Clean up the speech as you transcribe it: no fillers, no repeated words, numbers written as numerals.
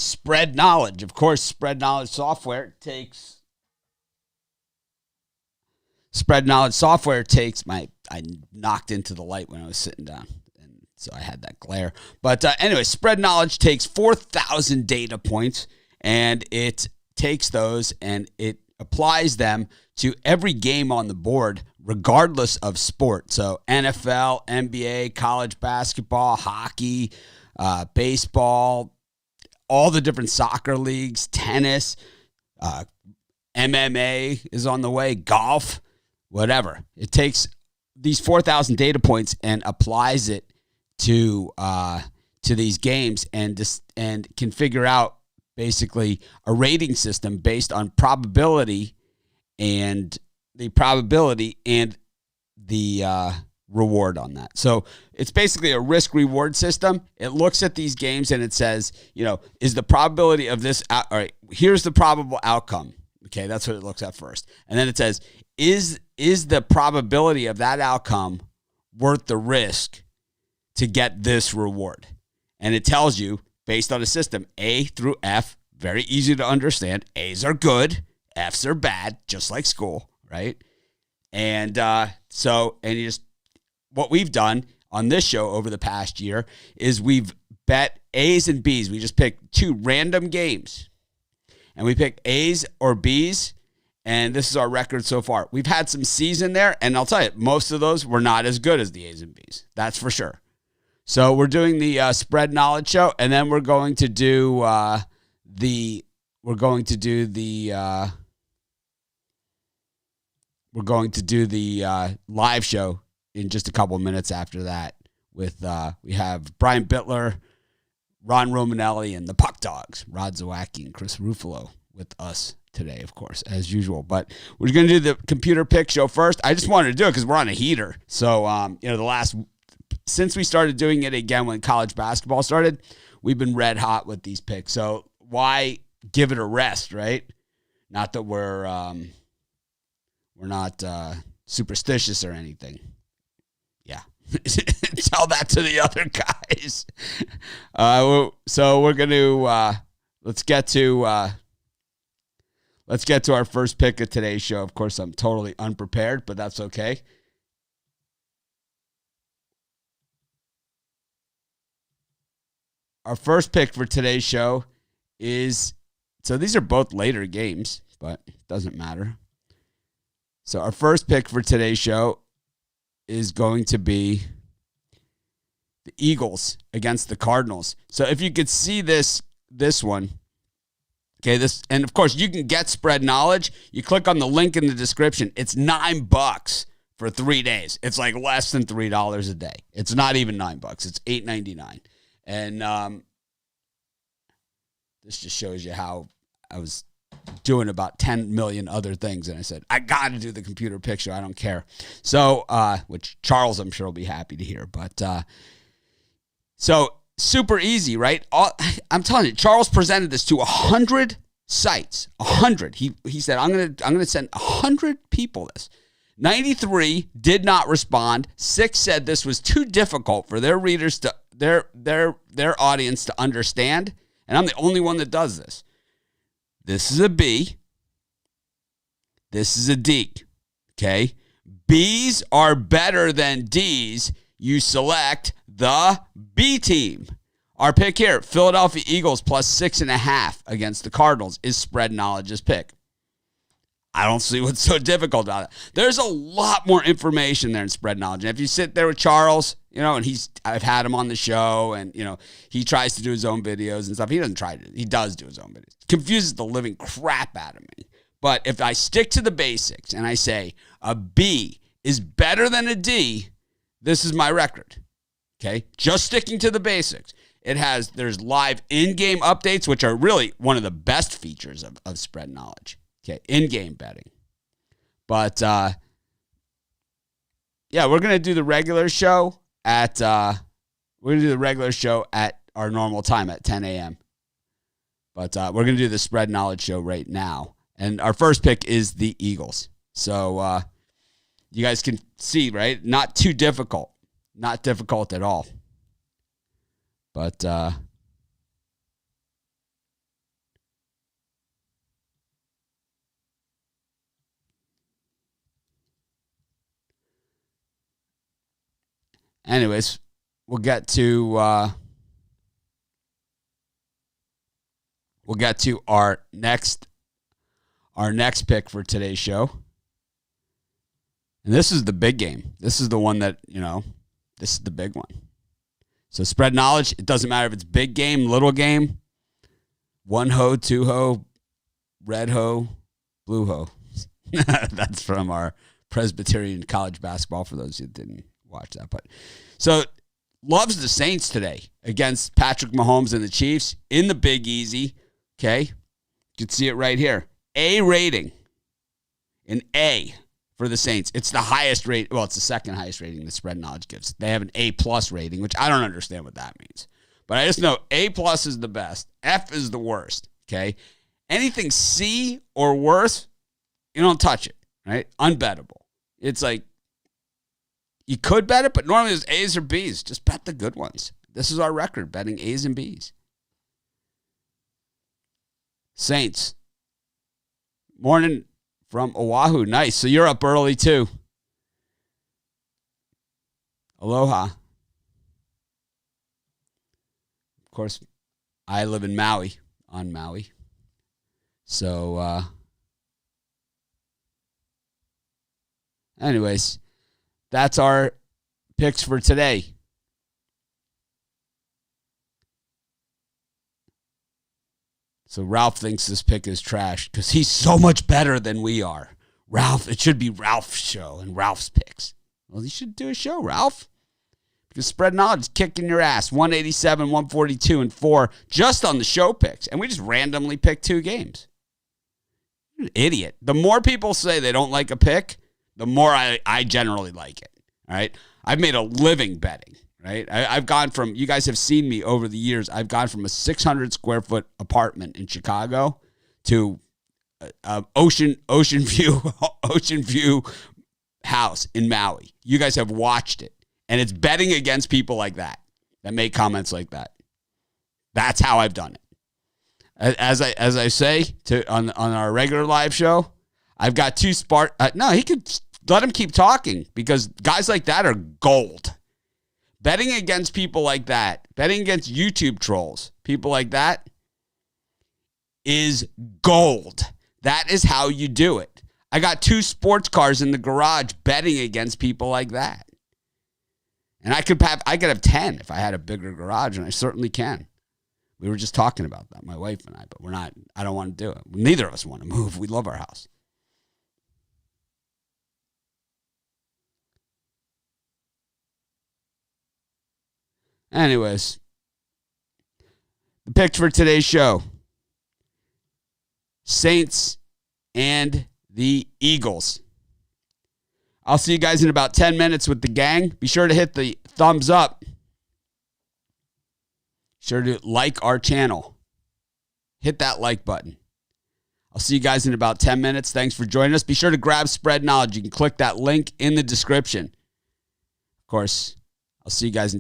Spread Knowledge. Of course, Spread Knowledge software takes I knocked into the light when I was sitting down, and so I had that glare. But anyway, Spread Knowledge takes 4,000 data points, and it takes those and it applies them to every game on the board, regardless of sport. So NFL, NBA, college basketball, hockey, baseball, all the different soccer leagues, tennis, MMA is on the way, golf, whatever. It takes these 4,000 data points and applies it to these games and can figure out basically a rating system based on probability and the reward on that. So it's basically a risk-reward system. It looks at these games and it says, is the probability of this, all right, here's the probable outcome. Okay, that's what it looks at first. And then it says, is the probability of that outcome worth the risk to get this reward? And it tells you, based on a system, A through F, very easy to understand. A's are good, F's are bad, just like school, right? And what we've done on this show over the past year is we've bet A's and B's. We just picked two random games, and we picked A's or B's, and this is our record so far. We've had some C's in there, and I'll tell you, most of those were not as good as the A's and B's. That's for sure. So we're doing the Spread Knowledge show, and then we're going to do the live show in just a couple of minutes after that. With we have Brian Bittler, Ron Romanelli, and the Puck Dogs, Rod Zawacki and Chris Ruffalo with us today, of course, as usual. But we're going to do the computer pick show first. I just wanted to do it because we're on a heater. So since we started doing it again when college basketball started, we've been red hot with these picks. So why give it a rest, right? Not that we're not superstitious or anything. Yeah. Tell that to the other guys. So we're going to let's get to our first pick of today's show. Of course, I'm totally unprepared, but that's okay. Our first pick for today's show is, so these are both later games, but it doesn't matter. So our first pick for today's show is going to be the Eagles against the Cardinals. So if you could see this one, okay, and of course you can get Spread Knowledge. You click on the link in the description. It's $9 for 3 days. It's like less than $3 a day. It's not even $9. It's $8.99. And this just shows you how I was doing about 10 million other things. And I said, I got to do the computer picture. I don't care. So, which Charles, I'm sure, will be happy to hear. But so super easy, right? I'm telling you, Charles presented this to 100 sites. 100. He said, I'm gonna send 100 people this. 93 did not respond. 6 said this was too difficult for their readers to their audience to understand. And I'm the only one that does this. This is a B. This is a D. Okay? B's are better than D's. You select the B team. Our pick here, Philadelphia Eagles plus 6.5 against the Cardinals, is Spread Knowledge's pick. I don't see what's so difficult about it. There's a lot more information there in Spread Knowledge. And if you sit there with Charles, and I've had him on the show, and he tries to do his own videos and stuff. He does do his own videos. Confuses the living crap out of me. But if I stick to the basics and I say a B is better than a D, this is my record. Okay? Just sticking to the basics. There's live in-game updates, which are really one of the best features of Spread Knowledge. Okay, in-game betting. But, we're going to do the regular show at our normal time at 10 a.m. But we're going to do the Spread Knowledge show right now. And our first pick is the Eagles. So you guys can see, right? Not too difficult. Not difficult at all. But Anyways, we'll get to our next pick for today's show. And this is the big game. This is the one that, this is the big one. So spread knowledge, it doesn't matter if it's big game, little game, one ho, two ho, red ho, blue ho. That's from our Presbyterian college basketball for those who didn't watch that. But so loves the Saints today against Patrick Mahomes and the Chiefs in the Big Easy. Okay. You can see it right here. A rating. An A for the Saints. It's the highest rate. Well, it's the second highest rating that Spread Knowledge gives. They have an A+ rating, which I don't understand what that means. But I just know A+ is the best. F is the worst. Okay. Anything C or worse, you don't touch it. Right? Unbettable. It's like you could bet it, but normally it's A's or B's. Just bet the good ones. This is our record, betting A's and B's. Saints. Morning from Oahu. Nice. So you're up early too. Aloha. Of course, I live in Maui, on Maui. So, anyways, that's our picks for today. So Ralph thinks this pick is trash because he's so much better than we are. Ralph, it should be Ralph's show and Ralph's picks. Well, you should do a show, Ralph. Because Spread Knowledge is kicking your ass. 187, 142, and 4 just on the show picks. And we just randomly pick 2 games. You're an idiot. The more people say they don't like a pick, the more I generally like it. All right? I've made a living betting. Right, I've gone from, you guys have seen me over the years, I've gone from a 600 square foot apartment in Chicago to ocean view house in Maui. You guys have watched it, and it's betting against people like that make comments like that. That's how I've done it. As I say on our regular live show, I've got 2 no, he could let him keep talking because guys like that are gold. Betting against people like that, betting against YouTube trolls, people like that, is gold. That is how you do it. I got 2 sports cars in the garage betting against people like that. And I could have 10 if I had a bigger garage, and I certainly can. We were just talking about that, my wife and I, but I don't want to do it. Neither of us want to move. We love our house. Anyways, the picks for today's show. Saints and the Eagles. I'll see you guys in about 10 minutes with the gang. Be sure to hit the thumbs up. Be sure to like our channel. Hit that like button. I'll see you guys in about 10 minutes. Thanks for joining us. Be sure to grab Spread Knowledge. You can click that link in the description. Of course, I'll see you guys in